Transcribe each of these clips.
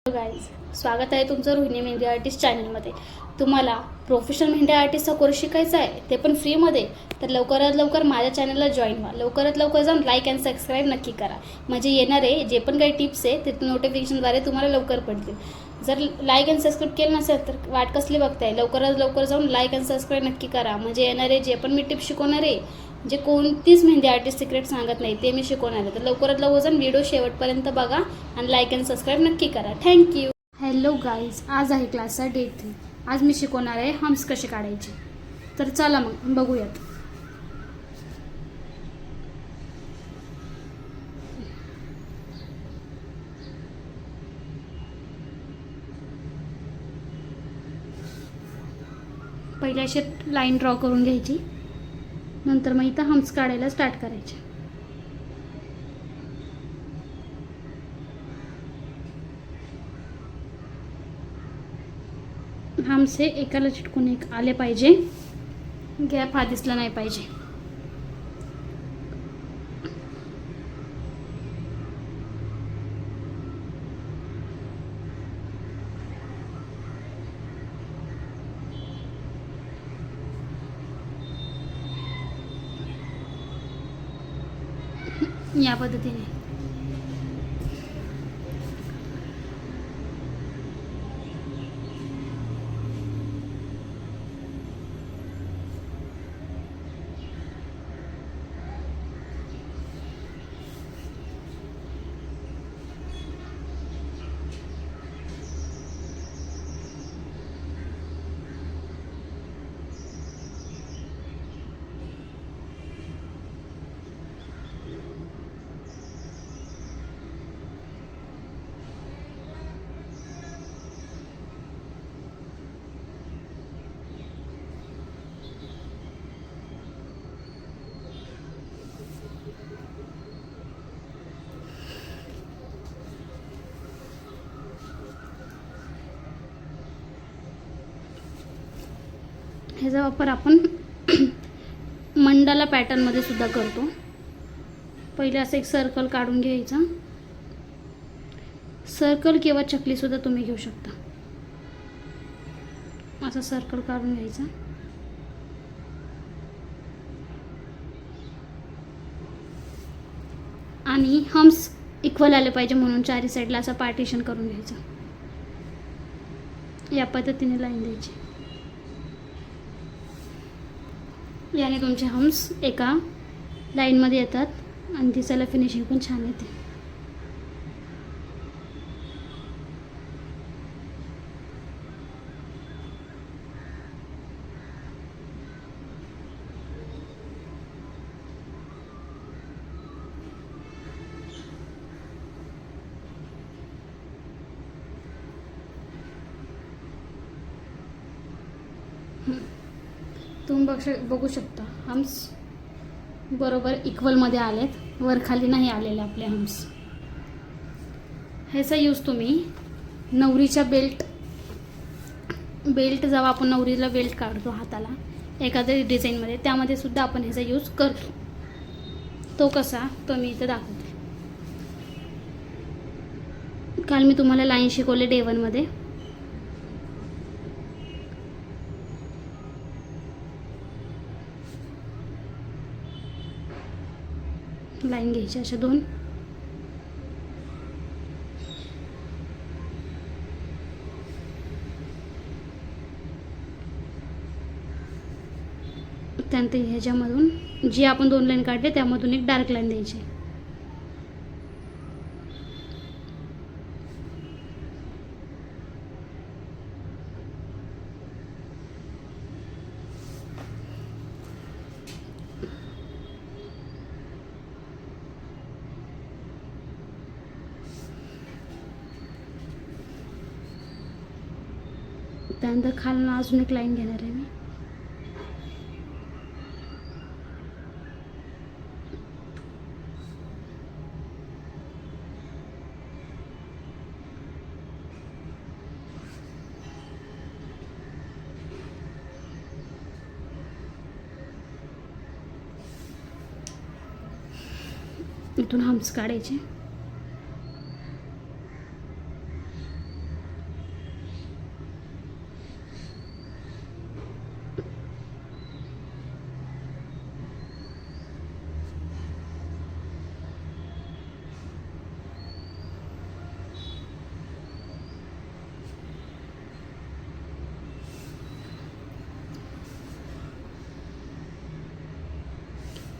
Guys, स्वागत आहे तुमचं रोहिणी मेहंदी आर्टिस्ट चॅनलमध्ये. तुम्हाला प्रोफेशनल मेहंदी आर्टिस्टचा कोर्स शिकायचा आहे, ते पण फ्रीमध्ये. तर लवकरात लवकर माझ्या चॅनलला जॉईन व्हा. लवकरात लवकर जाऊन लाईक अँड सबस्क्राईब नक्की करा, म्हणजे येणारे जे पण काही टिप्स आहे ते नोटिफिकेशनद्वारे तुम्हाला लवकर पडतील. जर लाईक अँड सबस्क्राईब केलं नसेल तर वाट कसली बघताय, लवकरात लवकर जाऊन लाईक अँड सबस्क्राईब नक्की करा, म्हणजे येणारे जे पण मी टिप्स शिकवणार आहे, जे कोणतीच मेहंदी आर्टिस्ट सिक्रेट सांगत नाही ते मी शिकवणार आहे. तर लवकरात लवकर जाऊन व्हिडिओ शेवटपर्यंत बघा आणि लाईक अँड सबस्क्राईब नक्की करा. थँक्यू. हॅलो गाईज, आज आहे क्लासचा डे 3. आज मी शिकवणार आहे हम्स कसे काढायचे. तर चला मग बघूयात. पहिले अशी लाईन ड्रॉ करून घ्यायची, नंतर मग इथं हम्स काढायला स्टार्ट करायचे. हम्स हे एकाला चिटकून एक आले पाहिजे, गॅप हा दिसला नाही पाहिजे. या पद्धतीने ह्याचा वापर आपण मंडाला पॅटर्नमध्ये सुद्धा करतो. पहिले असं एक सर्कल काढून घ्यायचा. सर्कल किंवा चकली सुद्धा तुम्ही घेऊ शकता. असं सर्कल काढून घ्यायचा आणि हम्स इक्वल आले पाहिजे म्हणून चारी साईडला असं पार्टिशन करून घ्यायचं. या पद्धतीने लाईन द्यायची. याने तुमचे हम्स एका लाईनमध्ये येतात आणि दिसायला फिनिशिंग पण छान येते. तुम्ही बघू शकता हम्स बरोबर इक्वलमध्ये आलेत, वर खाली नाही आलेले आपले हम्स. ह्याचा यूज तुम्ही नवरीच्या बेल्ट जेव्हा आपण नवरीला बेल्ट काढतो हाताला एखाद्या डिझाईनमध्ये, त्यामध्ये सुद्धा आपण ह्याचा यूज करतो. तो कसा तो मी इथं दाखवते. काल मी तुम्हाला लाईन शिकवले डे 1 मध्ये. लाईन घ्यायची अशा 2. त्यानंतर ह्याच्यामधून जी आपण 2 लाईन काढले त्यामधून एक डार्क लाईन द्यायची. त्यानंतर खालून अजून एक लाईन घेणार आहे मी. इथून हम्स काढायचे.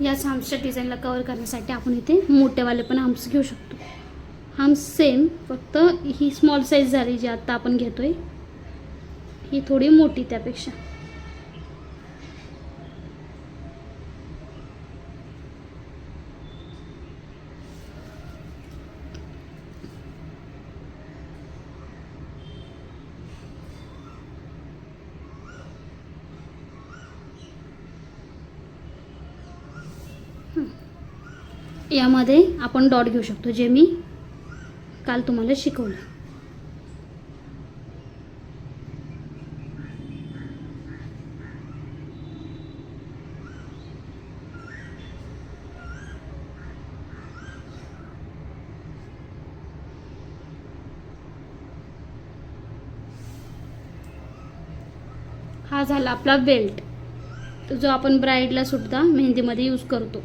याच हम्सच्या डिझाईनला कवर करण्यासाठी आपण इथे मोठेवाले पण हम्स घेऊ शकतो. हम्स सेम, फक्त ही स्मॉल साईज झाली जी आत्ता आपण घेतो आहे, ही थोडी मोठी त्यापेक्षा. यामध्ये आपण डॉट घेऊ शकतो, जे मी काल तुम्हाला शिकवलं. हा झाला आपला बेल्ट, जो आपण ब्राईडला सुद्धा मेहंदीमध्ये यूज करतो.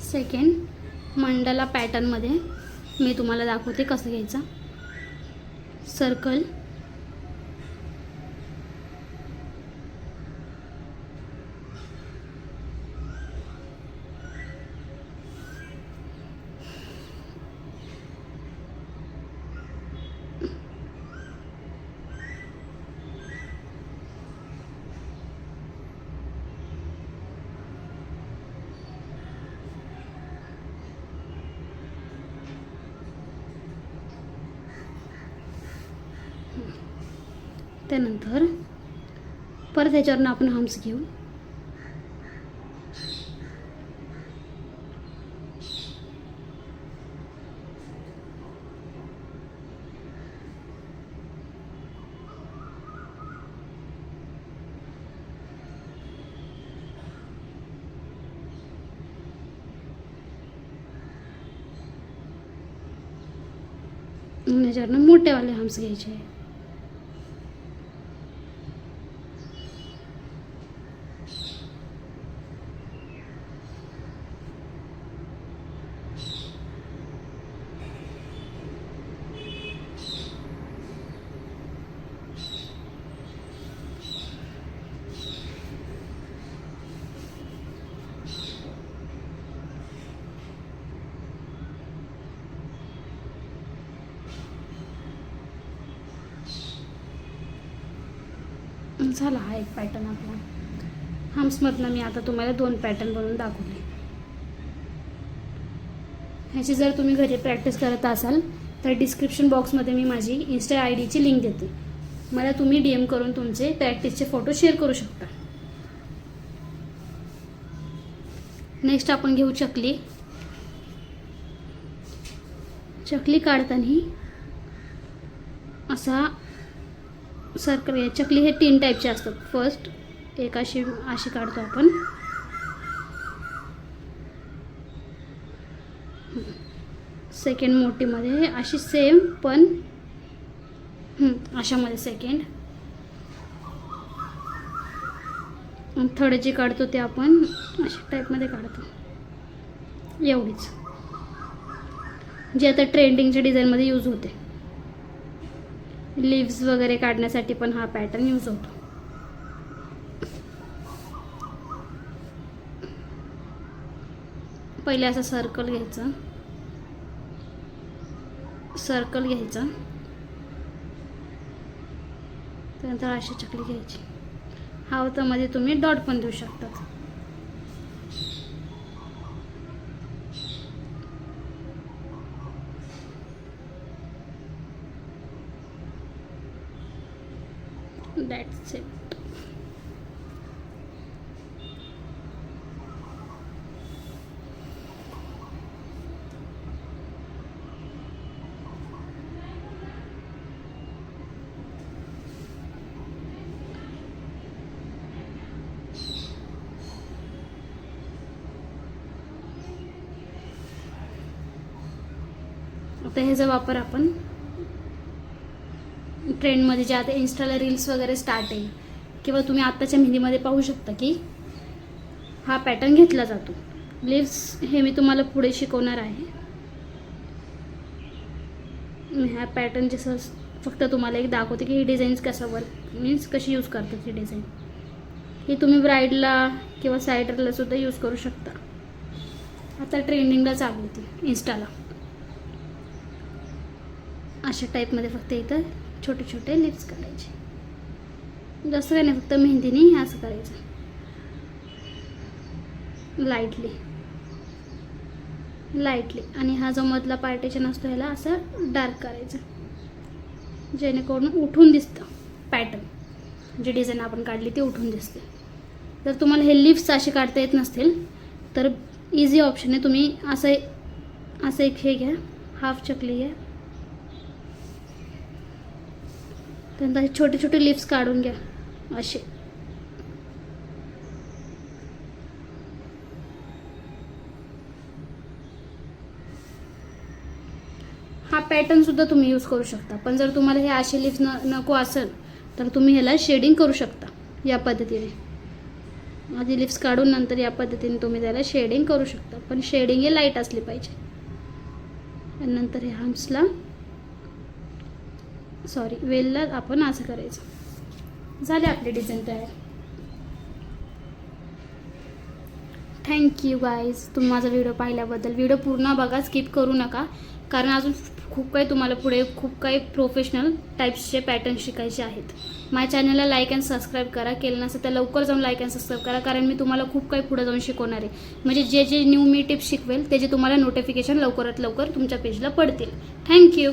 सेकंड मंडाला पॅटर्नमध्ये मी तुम्हाला दाखवते कसं घ्यायचं. सर्कल, त्यानंतर परत ह्याच्यावरनं आपण हम्स घेऊ. ह्याच्यावरनं मोठेवाले हम्स घ्यायचे. झाला हा एक पॅटर्न आपला. हम्समधनं मी आता तुम्हाला 2 पॅटर्न बनवून दाखवले. ह्याची जर तुम्ही घरी प्रॅक्टिस करत असाल तर डिस्क्रिप्शन बॉक्समध्ये मी माझी इंस्टा ID लिंक देते. मला तुम्ही DM करून तुमचे प्रॅक्टिसचे फोटो शेअर करू शकता. नेक्स्ट आपण घेऊ चकली. चकली काढताना असा सर्कल घ्या. चकली हे 3 टाईपचे असतात. फर्स्ट एक अशी काढतो आपण. सेकंड मोठीमध्ये अशी सेम पण अशामध्ये सेकंड. थर्ड जी काढतो ते आपण अशा टाईपमध्ये काढतो. एवढीच, जी आता ट्रेंडिंगच्या डिझाईनमध्ये यूज होते. लिव्स वगैरे काढण्यासाठी पण हा पॅटर्न यूज होतो. पहिले असं सर्कल घ्यायचं, त्यानंतर अशी चकली घ्यायची. हातामध्ये तुम्ही डॉट पण देऊ शकतात. That's it. आता ह्याचा वापर आपण ट्रेंडमध्ये जे आता इंस्टाला रील्स वगैरे स्टार्ट आहे किंवा तुम्ही आत्ताच्या मेहंदीमध्ये पाहू शकता की हा पॅटर्न घेतला जातो. लिव्स हे मी तुम्हाला पुढे शिकवणार आहे. मी ह्या पॅटर्न जसं फक्त तुम्हाला एक दाखवते की ही डिझाईन्स कसं वर्क मीन्स कशी यूज करतात ही डिझाईन. ही तुम्ही ब्राईडला किंवा सायडरला सुद्धा यूज करू शकता. आता ट्रेंडिंगला चालू होती इन्स्टाला. अशा टाईपमध्ये फक्त इथं छोटे छोटे लिप्स काढायचे. जास्त काही नाही, फक्त मेहंदीने हे असं करायचं लाईटली. आणि हा जो मधला पार्टिशन असतो ह्याला असं डार्क करायचं, जेणेकरून उठून दिसतं पॅटर्न. जी डिझाईन आपण काढली ती उठून दिसते. जर तुम्हाला हे लिप्स असे काढता येत नसतील तर इझी ऑप्शन आहे, तुम्ही असं एक हे घ्या, हाफ चकली घ्या, त्यानंतर छोटे छोटे लिप्स काढून घ्या असे. हा पॅटर्न सुद्धा तुम्ही यूज करू शकता. पण जर तुम्हाला हे असे लिप्स नको असेल तर तुम्ही ह्याला शेडिंग करू शकता या पद्धतीने. आधी लिप्स काढून नंतर या पद्धतीने तुम्ही त्याला शेडिंग करू शकता. पण शेडिंग हे लाईट असली पाहिजे. आणि नंतर हे हम्सला वेलला आपण असं करायचं. झाले आपली डिझाईन तयार. थँक्यू गाईज, तुम्ही माझा व्हिडिओ पाहिल्याबद्दल. व्हिडिओ पूर्ण बघा, स्किप करू नका, कारण अजून खूप काही तुम्हाला पुढे खूप काही प्रोफेशनल टाईप्सचे पॅटर्न शिकायचे आहेत. माझ्या चॅनलला लाईक अँड सबस्क्राईब करा. केलं नसेल तर लवकर जाऊन लाईक अँड सबस्क्राईब करा, कारण मी तुम्हाला खूप काही पुढे जाऊन शिकवणार आहे. म्हणजे जे जे न्यू मी टिप्स शिकवेल त्याचे तुम्हाला नोटिफिकेशन लवकरात लवकर तुमच्या पेजला पडतील. थँक्यू.